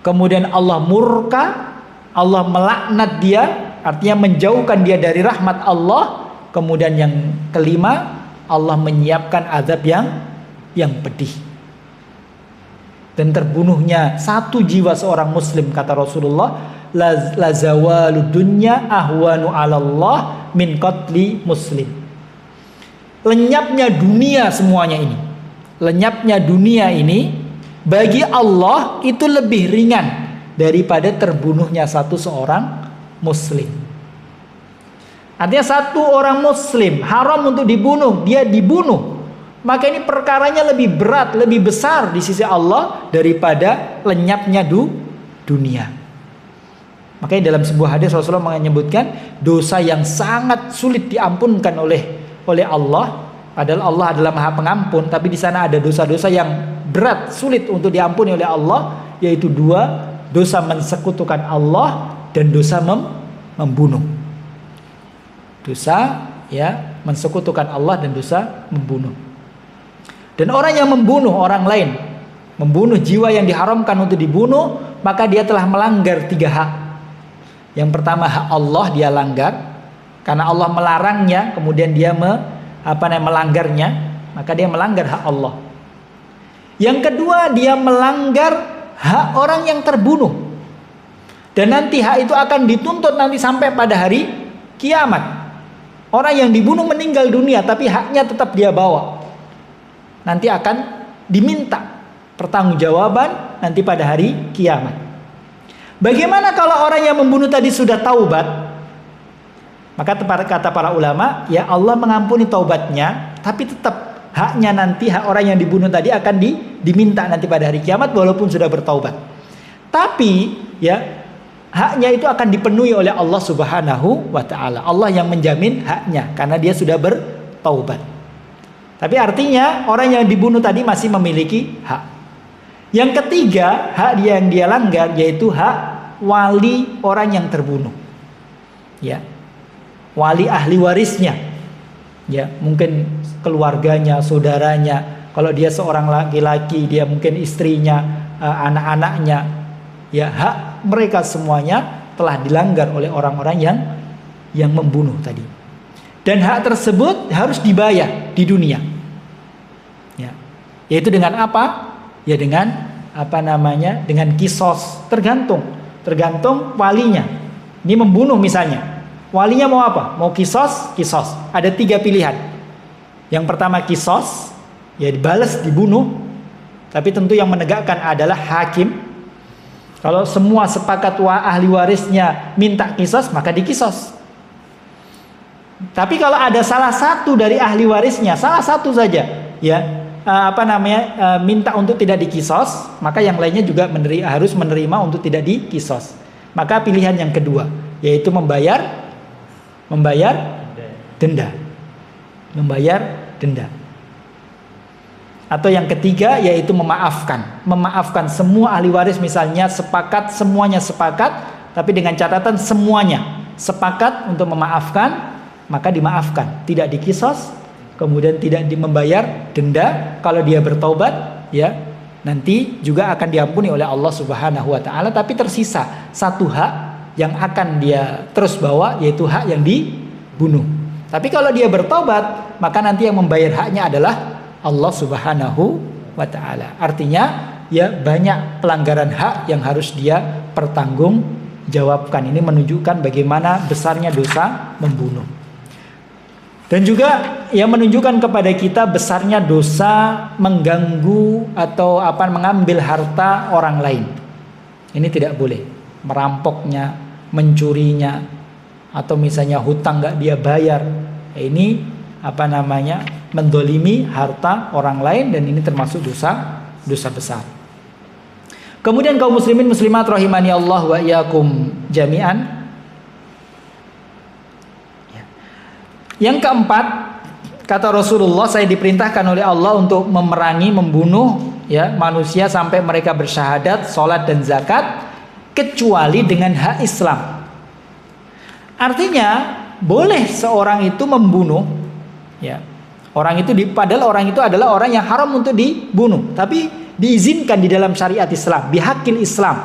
kemudian Allah murka, Allah melaknat dia, artinya menjauhkan dia dari rahmat Allah. Kemudian yang kelima, Allah menyiapkan azab yang pedih. Dan terbunuhnya satu jiwa seorang muslim, kata Rasulullah, la zawalud dunya ahwanu 'ala Allah min qatli muslim. Lenyapnya dunia semuanya ini, lenyapnya dunia ini bagi Allah itu lebih ringan daripada terbunuhnya seorang muslim. Artinya satu orang muslim haram untuk dibunuh, dia dibunuh, maka ini perkaranya lebih berat, lebih besar di sisi Allah daripada lenyapnya dunia. Makanya dalam sebuah hadis Rasulullah menyebutkan dosa yang sangat sulit diampunkan oleh Allah, padahal Allah adalah Maha Pengampun, tapi di sana ada dosa-dosa yang berat, sulit untuk diampuni oleh Allah, yaitu 2, dosa mensekutukan Allah dan dosa membunuh. Dosa, ya, mensekutukan Allah dan dosa membunuh. Dan orang yang membunuh orang lain, membunuh jiwa yang diharamkan untuk dibunuh, maka dia telah melanggar 3 hak. Yang pertama, hak Allah dia langgar, karena Allah melarangnya, kemudian dia melanggarnya, maka dia melanggar hak Allah. Yang kedua, dia melanggar hak orang yang terbunuh, dan nanti hak itu akan dituntut nanti sampai pada hari kiamat. Orang yang dibunuh meninggal dunia, tapi haknya tetap dia bawa, nanti akan diminta pertanggungjawaban nanti pada hari kiamat. Bagaimana kalau orang yang membunuh tadi sudah taubat? Maka kata para ulama, ya Allah mengampuni taubatnya, tapi tetap haknya nanti, hak orang yang dibunuh tadi akan diminta nanti pada hari kiamat walaupun sudah bertaubat. Tapi ya haknya itu akan dipenuhi oleh Allah Subhanahu wa ta'ala. Allah yang menjamin haknya karena dia sudah bertaubat. Tapi artinya orang yang dibunuh tadi masih memiliki hak. Yang ketiga, hak yang dia langgar yaitu hak wali orang yang terbunuh. Ya. Wali ahli warisnya, ya, mungkin keluarganya, saudaranya. Kalau dia seorang laki-laki, dia mungkin istrinya, anak-anaknya, ya, hak mereka semuanya telah dilanggar oleh orang-orang yang membunuh tadi. Dan hak tersebut harus dibayar di dunia, ya, yaitu dengan apa? Ya dengan dengan kisos, tergantung walinya. Ini membunuh misalnya. Walinya mau apa? Mau kisos? Ada 3 pilihan. Yang pertama kisos, ya dibalas, dibunuh. Tapi tentu yang menegakkan adalah hakim. Kalau semua sepakat ahli warisnya minta kisos, maka dikisos. Tapi kalau ada salah satu dari ahli warisnya, salah satu saja, ya, minta untuk tidak dikisos, maka yang lainnya juga harus menerima untuk tidak dikisos. Maka pilihan yang kedua yaitu membayar denda. Atau yang ketiga yaitu memaafkan semua ahli waris, misalnya semuanya sepakat, tapi dengan catatan semuanya sepakat untuk memaafkan, maka dimaafkan, tidak dikisos, kemudian tidak membayar denda. Kalau dia bertaubat, ya, nanti juga akan diampuni oleh Allah Subhanahu wa ta'ala, tapi tersisa 1 hak yang akan dia terus bawa, yaitu hak yang dibunuh. Tapi kalau dia bertobat, maka nanti yang membayar haknya adalah Allah Subhanahu wa ta'ala. Artinya ya banyak pelanggaran hak yang harus dia pertanggungjawabkan. Ini menunjukkan bagaimana besarnya dosa membunuh. Dan juga yang menunjukkan kepada kita besarnya dosa mengganggu atau mengambil harta orang lain. Ini tidak boleh. Merampoknya, mencurinya, atau misalnya hutang nggak dia bayar. Ini mendolimi harta orang lain, dan ini termasuk dosa besar. Kemudian kaum muslimin muslimat rahimani Allah wa iyyakum jami'an. Yang keempat, kata Rasulullah, saya diperintahkan oleh Allah untuk memerangi, membunuh manusia sampai mereka bersyahadat, sholat dan zakat, kecuali dengan hak Islam. Artinya boleh seorang itu membunuh, orang itu padahal orang itu adalah orang yang haram untuk dibunuh, tapi diizinkan di dalam syariat Islam, bihaqil Islam,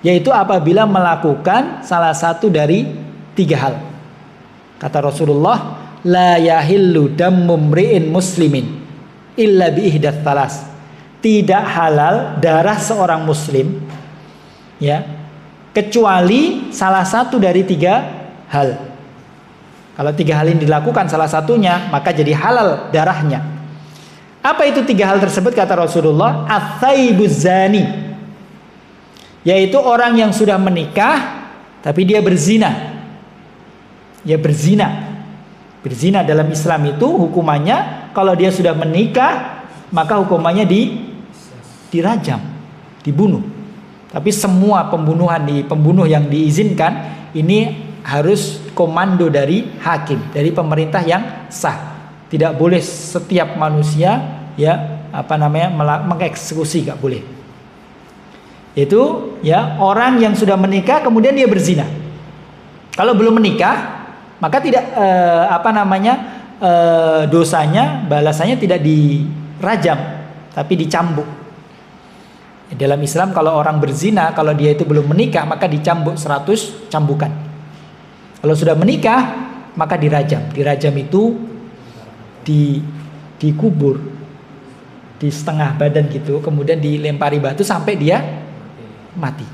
yaitu apabila melakukan salah satu dari 3 hal. Kata Rasulullah, la yahillu dammu mri'in muslimin illa bi ihdath thalas. Tidak halal darah seorang muslim kecuali salah satu dari 3 hal. Kalau 3 hal ini dilakukan salah satunya, maka jadi halal darahnya. Apa itu 3 hal tersebut? Kata Rasulullah, ats-tsaibuz zani, yaitu orang yang sudah menikah tapi dia berzina. Berzina dalam Islam itu hukumannya, kalau dia sudah menikah maka hukumannya dirajam, dibunuh. Tapi semua pembunuh yang diizinkan ini harus komando dari hakim, dari pemerintah yang sah. Tidak boleh setiap manusia mengeksekusi, nggak boleh. Itu orang yang sudah menikah kemudian dia berzina. Kalau belum menikah, maka tidak dosanya, balasannya tidak dirajam, tapi dicambuk. Dalam Islam kalau orang berzina, kalau dia itu belum menikah, maka dicambuk 100 cambukan. Kalau sudah menikah, maka dirajam. Dirajam itu dikubur di setengah badan gitu, kemudian dilempari batu sampai dia mati.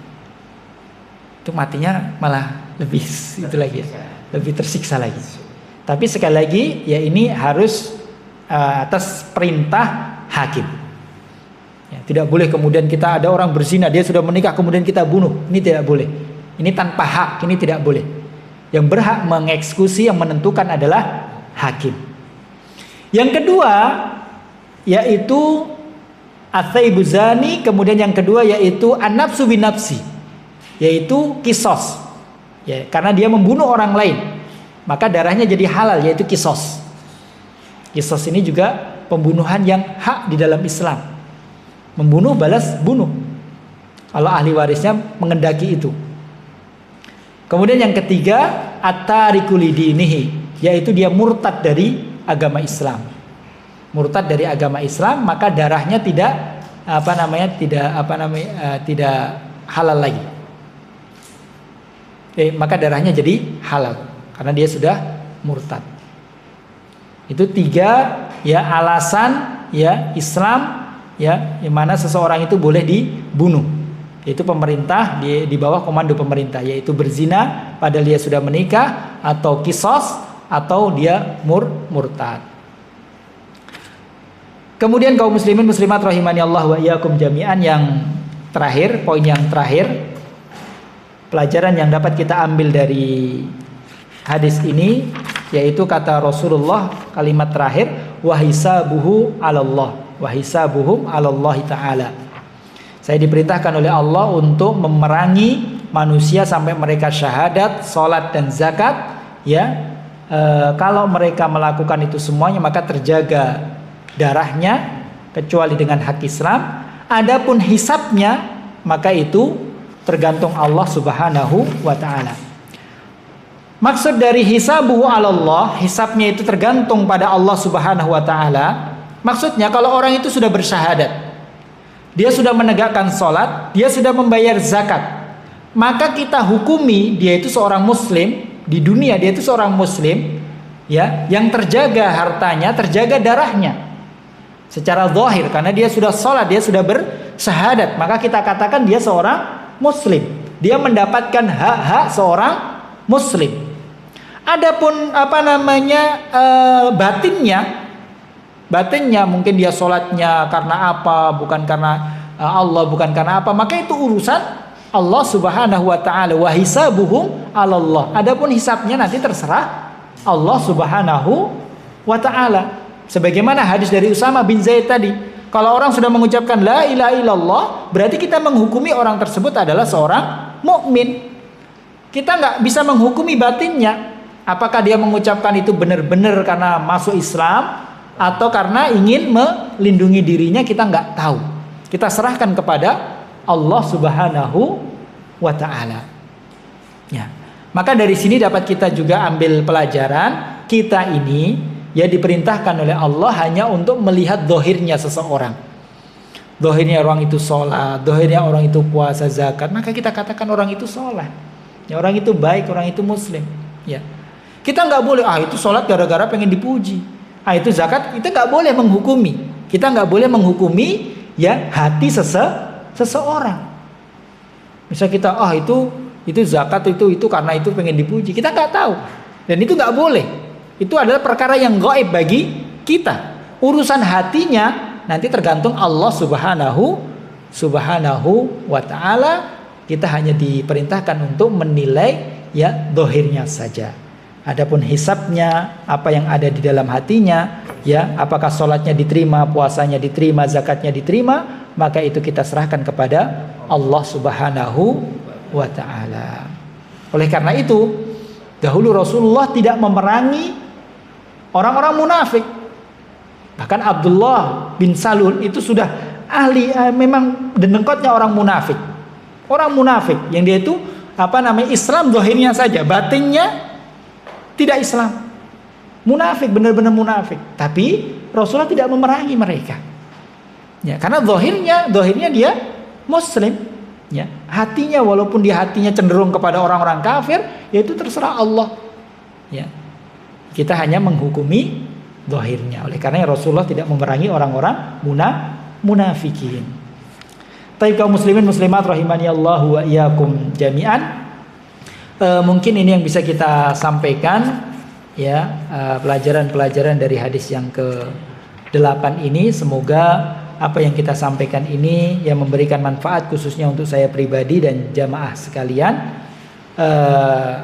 Itu matinya malah lebih itu lagi lebih tersiksa lagi. Tapi sekali lagi ini harus atas perintah hakim. Tidak boleh kemudian kita ada orang berzina, dia sudah menikah kemudian kita bunuh. Ini tidak boleh. Ini tanpa hak, ini tidak boleh. Yang berhak mengeksekusi, yang menentukan adalah hakim. Yang kedua yaitu ats-tsaibuz zani, kemudian yang kedua yaitu an-nafsu bin-nafsi, yaitu kisos. Karena dia membunuh orang lain, maka darahnya jadi halal, yaitu kisos. Kisos ini juga pembunuhan yang hak di dalam Islam. Membunuh balas bunuh, kalau ahli warisnya mengendaki itu. Kemudian yang ketiga, at-tariku lidinihi, yaitu dia murtad dari agama Islam. Murtad dari agama Islam, maka darahnya tidak tidak halal lagi. Maka darahnya jadi halal karena dia sudah murtad. Itu 3 alasan Islam yang mana seseorang itu boleh dibunuh. Yaitu pemerintah, di bawah komando pemerintah, yaitu berzina padahal dia sudah menikah, atau kisos, atau dia murtad. Kemudian kaum muslimin muslimat rahimani Allah wa iyyakum jami'an, yang terakhir, poin yang terakhir, pelajaran yang dapat kita ambil dari hadis ini, yaitu kata Rasulullah, kalimat terakhir, wa hisabuhu 'alallah, wa hisabuhum 'alallahi ta'ala. Saya diperintahkan oleh Allah untuk memerangi manusia sampai mereka syahadat, sholat dan zakat. Kalau mereka melakukan itu semuanya, maka terjaga darahnya kecuali dengan hak Islam. Adapun hisabnya, maka itu tergantung Allah Subhanahu wa ta'ala. Maksud dari hisabuhu 'alallah, hisabnya itu tergantung pada Allah Subhanahu wa ta'ala. Maksudnya kalau orang itu sudah bersyahadat, dia sudah menegakkan sholat, dia sudah membayar zakat, maka kita hukumi dia itu seorang muslim. Di dunia dia itu seorang muslim, yang terjaga hartanya, terjaga darahnya secara zahir, karena dia sudah sholat, dia sudah bersyahadat, maka kita katakan dia seorang muslim. Dia mendapatkan hak-hak seorang muslim. Adapun batinnya mungkin dia sholatnya karena apa, bukan karena Allah, bukan karena apa, maka itu urusan Allah Subhanahu wa taala. Wa hisabuhum 'alallah. Adapun hisabnya nanti terserah Allah Subhanahu wa taala. Sebagaimana hadis dari Usama bin Zaid tadi, kalau orang sudah mengucapkan la ilaha illallah, berarti kita menghukumi orang tersebut adalah seorang mukmin. Kita nggak bisa menghukumi batinnya, apakah dia mengucapkan itu benar-benar karena masuk Islam atau karena ingin melindungi dirinya, kita nggak tahu. Kita serahkan kepada Allah Subhanahu wa taala. Ya. Maka dari sini dapat kita juga ambil pelajaran, kita ini ya diperintahkan oleh Allah hanya untuk melihat dohirnya seseorang. Dohirnya orang itu sholat, dohirnya orang itu puasa, zakat, maka kita katakan orang itu sholat. Ya, orang itu baik, orang itu muslim. Ya. Kita nggak boleh, itu sholat gara-gara pengen dipuji. Itu zakat, kita nggak boleh menghukumi. Kita nggak boleh menghukumi ya hati seseorang. Misal kita, itu zakat itu karena itu pengen dipuji. Kita nggak tahu. Dan itu nggak boleh. Itu adalah perkara yang gaib bagi kita. Urusan hatinya nanti tergantung Allah Subhanahu wa taala. Kita hanya diperintahkan untuk menilai ya dohirnya saja. Adapun hisabnya, apa yang ada di dalam hatinya, ya apakah sholatnya diterima, puasanya diterima, zakatnya diterima, maka itu kita serahkan kepada Allah Subhanahu wa taala. Oleh karena itu, dahulu Rasulullah tidak memerangi orang-orang munafik. Bahkan Abdullah bin Salul itu sudah ahli, memang dengkotnya orang munafik. Orang munafik yang dia itu Islam zahirnya saja, batinnya tidak Islam. Munafik, benar-benar munafik. Tapi Rasulullah tidak memerangi mereka. Ya, karena zahirnya dia muslim. Ya, hatinya walaupun dia hatinya cenderung kepada orang-orang kafir, yaitu terserah Allah. Ya. Kita hanya menghukumi zahirnya. Oleh karena Rasulullah tidak memerangi orang-orang munafikin. Tapi kaum muslimin muslimat rahimani Allah wa iyyakum jami'an. Mungkin ini yang bisa kita sampaikan ya, pelajaran-pelajaran dari hadis yang ke-8 ini. Semoga apa yang kita sampaikan ini yang memberikan manfaat khususnya untuk saya pribadi dan jamaah sekalian.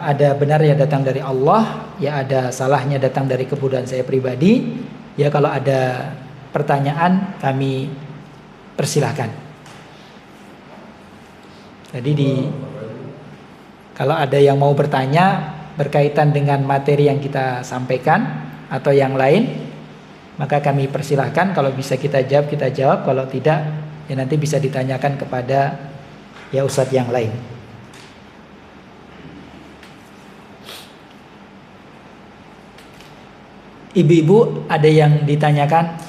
Ada benarnya datang dari Allah, ya ada salahnya datang dari kebodohan saya pribadi. Ya kalau ada pertanyaan kami persilahkan. Jadi kalau ada yang mau bertanya berkaitan dengan materi yang kita sampaikan atau yang lain, maka kami persilahkan. Kalau bisa kita jawab. Kalau tidak, ya nanti bisa ditanyakan kepada ya ustadz yang lain. Ibu-ibu ada yang ditanyakan?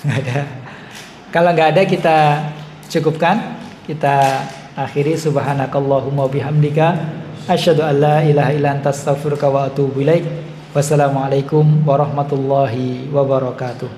Ada. Kalau nggak ada kita cukupkan. Kita akhiri. Subhanakallahumma bihamdika asyhadu an la ilaha illa anta astaghfiruka wa atubu ilaik. Wassalamualaikum warahmatullahi wabarakatuh.